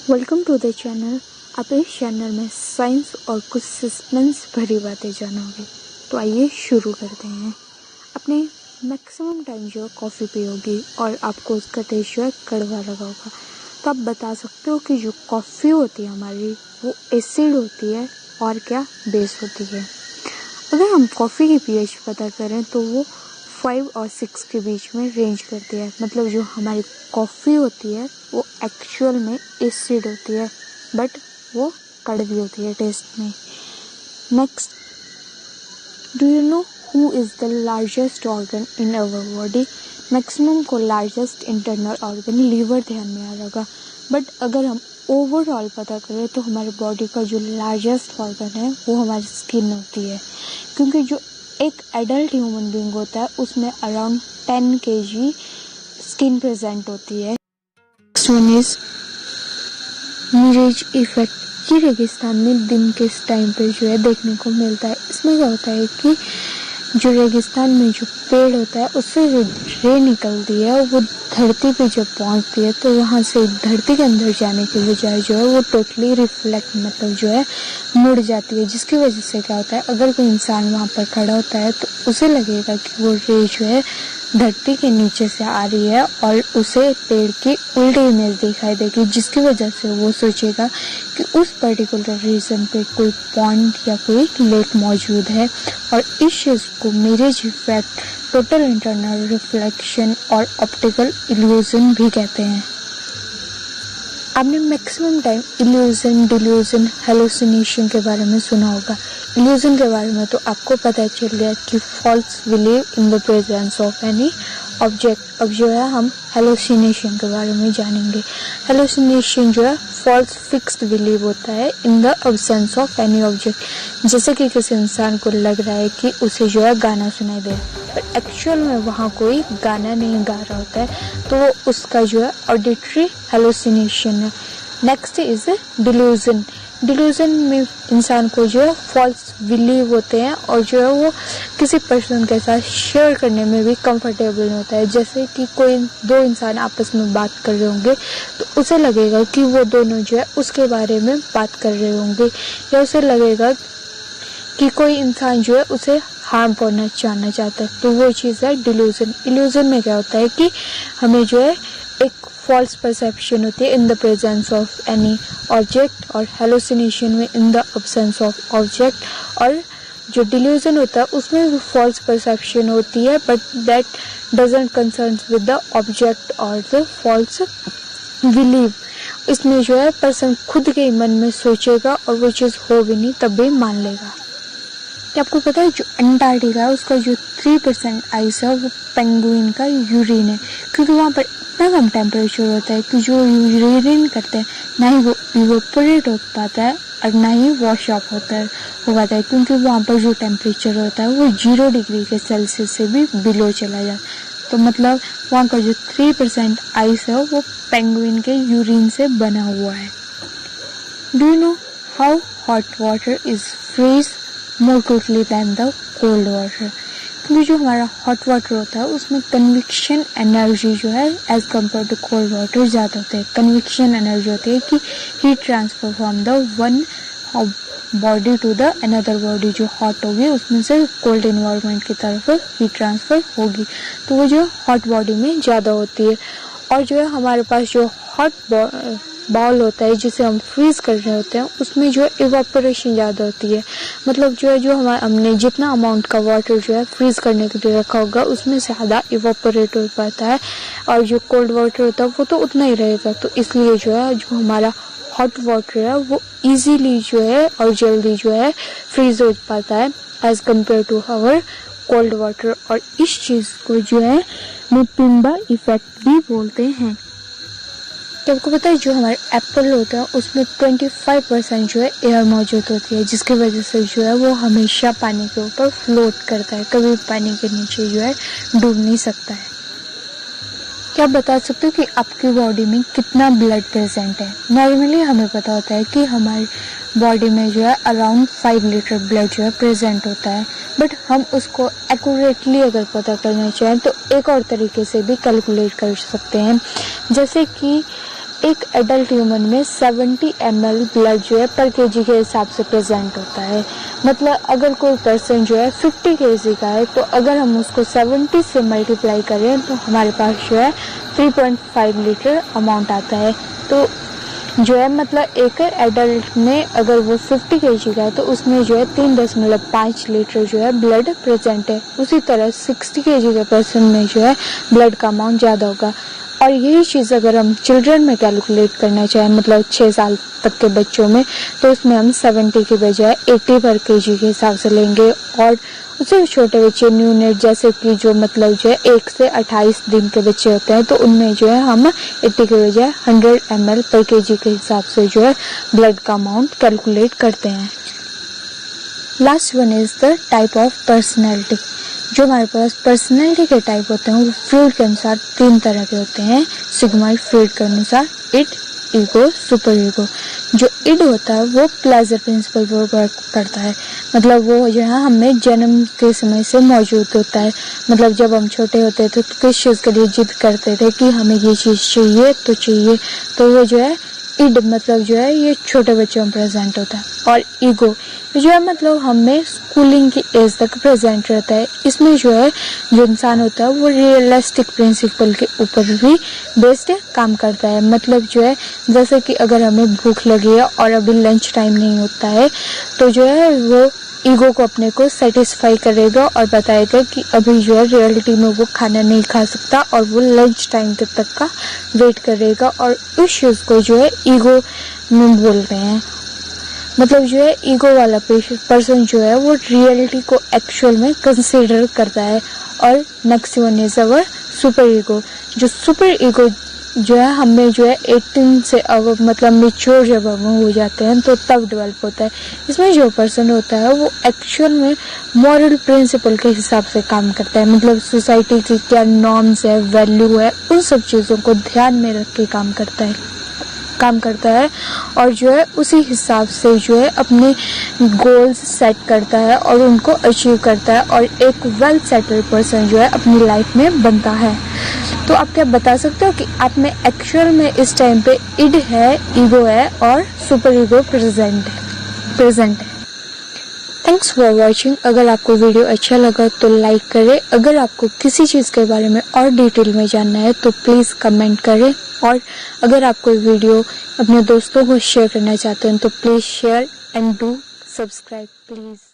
Welcome to the channel. आप इस channel में साइंस और कुछ सस्पेंस भरी बातें जानोगे। तो आइए शुरू करते हैं। अपने मैक्सिमम टाइम जो कॉफ़ी पियोगी और आपको उसका टेस्ट जो है कड़वा लगा होगा, तो आप बता सकते हो कि जो कॉफ़ी होती है हमारी वो एसिड होती है और क्या बेस होती है। अगर हम कॉफ़ी की पीएच पता करें तो वो 5 और 6 के बीच में रेंज करती है। मतलब जो हमारी कॉफ़ी होती है वो एक्चुअल में एसिड होती है, बट वो कड़वी होती है टेस्ट में। Next, do you know who is the largest organ in our body? Maximum को लार्जेस्ट इंटरनल ऑर्गन लीवर ध्यान में आ रहेगा, बट अगर हम ओवरऑल पता करें तो हमारे बॉडी का जो लार्जेस्ट ऑर्गन है वो हमारी स्किन होती है, क्योंकि जो एक एडल्ट ह्यूमन बीइंग होता है उसमें अराउंड 10 kg स्किन प्रेजेंट होती है। Next one is mirage effect. ये रेगिस्तान में दिन के इस टाइम पे जो है देखने को मिलता है। इसमें क्या होता है कि जो रेगिस्तान में जो पेड़ होता है उससे जो रे निकलती है वो धरती पे जब पहुंचती है तो वहाँ से धरती के अंदर जाने के बजाय जो है वो टोटली रिफ्लेक्ट मतलब जो है मुड़ जाती है, जिसकी वजह से क्या होता है, अगर कोई इंसान वहाँ पर खड़ा होता है तो उसे लगेगा कि वो रे जो है धरती के नीचे से आ रही है और उसे पेड़ की उल्टी इमेज दिखाई देगी, जिसकी वजह से वो सोचेगा कि उस पर्टिकुलर रीजन पे कोई पॉइंट या कोई लेक मौजूद है। और इस चीज़ को mirage effect, total internal reflection और ऑप्टिकल इल्यूजन भी कहते हैं। आपने maximum time illusion, delusion, hallucination के बारे में सुना होगा। इल्यूजन के बारे में तो आपको पता चल गया कि false believe in the presence of any object. अब जो है हम हेलुसिनेशन के बारे में जानेंगे। हेलुसिनेशन जो है फॉल्स फिक्स्ड बिलीव होता है in the absence of any object. जैसे कि किसी इंसान को लग रहा है कि उसे जो है गाना सुनाई दे, पर एक्चुअल में वहाँ कोई गाना नहीं गा रहा होता है, तो उसका जो है ऑडिटरी हेलुसिनेशन है। Next is delusion. डिल्यूजन में इंसान को जो है फॉल्स बिलीव होते हैं और जो है वो किसी पर्सन के साथ शेयर करने में भी कंफर्टेबल होता है। जैसे कि कोई दो इंसान आपस में बात कर रहे होंगे तो उसे लगेगा कि वो दोनों जो है उसके बारे में बात कर रहे होंगे, या उसे लगेगा कि कोई इंसान जो है उसे हार्म पहुंचाना चाहता है, तो वो चीज़ है डिल्यूजन। इल्यूजन में क्या होता है कि हमें जो है एक फॉल्स परसेप्शन होती है इन the presence of any object, और हेलुसिनेशन में in the absence of object. और जो डिल्यूजन होता है उसमें भी फॉल्स परसेप्शन होती है, but that doesn't concern with the object और द फॉल्स बिलीव। इसमें जो है पर्सन खुद के मन में सोचेगा और वो चीज़ हो भी नहीं तब भी मान लेगा। क्या आपको पता है जो अंटार्कटिका है उसका जो 3% आइस है वो पेंगुइन का यूरिन है, क्योंकि वहाँ पर इतना कम टेम्परेचर होता है कि जो यूरिन करते हैं ना ही वो इवेपोरेट हो पाता है और ना ही वॉश ऑफ हो पाता है, क्योंकि वहाँ पर जो टेम्परेचर होता है वो 0 डिग्री के सेल्सियस से भी बिलो चला जाता है। तो मतलब वहाँ का जो 3% आइस है वो पेंगुइन के यूरिन से बना हुआ है। Do you know how hot water is freeze more quickly than the cold water? क्योंकि जो हमारा हॉट वाटर होता है उसमें कन्विक्शन एनर्जी जो है as compare to cold water ज़्यादा होता है। कन्विक्शन एनर्जी होती है कि heat transfer from the one body to the another body, जो हॉट होगी उसमें से कोल्ड इन्वायरमेंट की तरफ हीट ट्रांसफर होगी, तो वो जो हॉट बॉडी में ज़्यादा होती है। और जो है हमारे पास जो हॉट बॉल होता है जिसे हम फ्रीज कर रहे होते हैं उसमें जो है इवापोरेशन ज़्यादा होती है। मतलब जो है जो हमने जितना अमाउंट का वाटर जो है फ्रीज करने के लिए रखा होगा उसमें से ज़्यादा इवापोरेट हो पाता है, और जो कोल्ड वाटर होता है वो तो उतना ही रहेगा। तो इसलिए जो है जो हमारा हॉट वाटर है वो इजीली जो है और जल्दी जो है फ्रीज हो पाता है as compare to our cold water. और इस चीज़ को जो है मुपिम्बा इफेक्ट भी बोलते हैं। तो आपको पता है जो हमारे एप्पल होता है उसमें 25% जो है एयर मौजूद होती है, जिसकी वजह से जो है वो हमेशा पानी के ऊपर फ्लोट करता है, कभी पानी के नीचे जो है डूब नहीं सकता है। क्या आप बता सकते हो कि आपकी बॉडी में कितना ब्लड प्रेजेंट है? नॉर्मली हमें पता होता है कि हमारी बॉडी में जो है अराउंड 5 लीटर ब्लड जो है प्रेजेंट होता है, बट हम उसको एक्यूरेटली अगर पता करना चाहें तो एक और तरीके से भी कैलकुलेट कर सकते हैं। जैसे कि एक एडल्ट ह्यूमन में 70 ml ब्लड जो है पर केजी के हिसाब से प्रेजेंट होता है। मतलब अगर कोई पर्सन जो है 50 केजी का है तो अगर हम उसको 70 से मल्टीप्लाई करें तो हमारे पास जो है 3.5 लीटर अमाउंट आता है। तो जो है मतलब एक एडल्ट में अगर वो 50 केजी का है तो उसमें जो है 3.5 लीटर जो है ब्लड प्रेजेंट है। उसी तरह 60 केजी के पर्सन में जो है ब्लड का अमाउंट ज़्यादा होगा। और यही चीज़ अगर हम चिल्ड्रन में कैलकुलेट करना चाहें, मतलब 6 साल तक के बच्चों में, तो उसमें हम 70 की बजाय 80 पर केजी के हिसाब से लेंगे। और उससे छोटे बच्चे न्यूनेट जैसे कि जो मतलब जो है 1 से 28 दिन के बच्चे होते हैं तो उनमें जो है हम 80 के बजाय 100 ml पर केजी के हिसाब से जो है ब्लड का अमाउंट कैलकुलेट करते हैं। Last one is the type of personality. जो हमारे पास पर्सनैलिटी के टाइप होते हैं वो फ्रूड के अनुसार 3 तरह के होते हैं। सिग्माइड फ्रूड के अनुसार इड, ईगो, सुपर ईगो। जो इड होता है वो प्लेजर प्रिंसिपल पर वर्क करता है। मतलब वो जो है हमें जन्म के समय से मौजूद होता है। मतलब जब हम छोटे होते थे तो किस चीज़ के लिए जिद करते थे कि हमें ये चीज़ चाहिए तो चाहिए, तो वो जो है इड मतलब जो है ये छोटे बच्चों में प्रेजेंट होता है। और ईगो जो है मतलब हमें स्कूलिंग की एज तक प्रेजेंट रहता है। इसमें जो है जो इंसान होता है वो रियलिस्टिक प्रिंसिपल के ऊपर भी बेस्ड काम करता है। मतलब जो है जैसे कि अगर हमें भूख लगी है और अभी लंच टाइम नहीं होता है तो जो है वो ईगो को अपने को सेटिस्फाई करेगा और बताएगा कि अभी जो है रियलिटी में वो खाना नहीं खा सकता और वो लंच टाइम तक का वेट करेगा। और उस चीज़ को जो है ईगो में बोल रहे हैं। मतलब जो है ईगो वाला पर्सन जो है वो रियलिटी को एक्चुअल में कंसीडर करता है। और next one is our super ego. जो सुपर ईगो जो है हमें जो है 18 से अब मतलब मेच्योर जब हम हो जाते हैं तो तब डेवलप होता है। इसमें जो पर्सन होता है वो एक्चुअल में मॉरल प्रिंसिपल के हिसाब से काम करता है। मतलब सोसाइटी की क्या नॉर्म्स है, वैल्यू है, उन सब चीज़ों को ध्यान में रख के काम करता है और जो है उसी हिसाब से जो है अपने गोल्स सेट करता है और उनको अचीव करता है और एक वेल सेटल्ड पर्सन जो है अपनी लाइफ में बनता है। तो आप क्या बता सकते हो कि आप में एक्चुअल में इस टाइम पे इड है, ईगो है और सुपर ईगो प्रेजेंट है। Thanks for watching. अगर आपको वीडियो अच्छा लगा तो लाइक करें। अगर आपको किसी चीज़ के बारे में और डिटेल में जानना है तो प्लीज़ कमेंट करें। और अगर आप कोई वीडियो अपने दोस्तों को शेयर करना चाहते हैं तो please share and do subscribe please.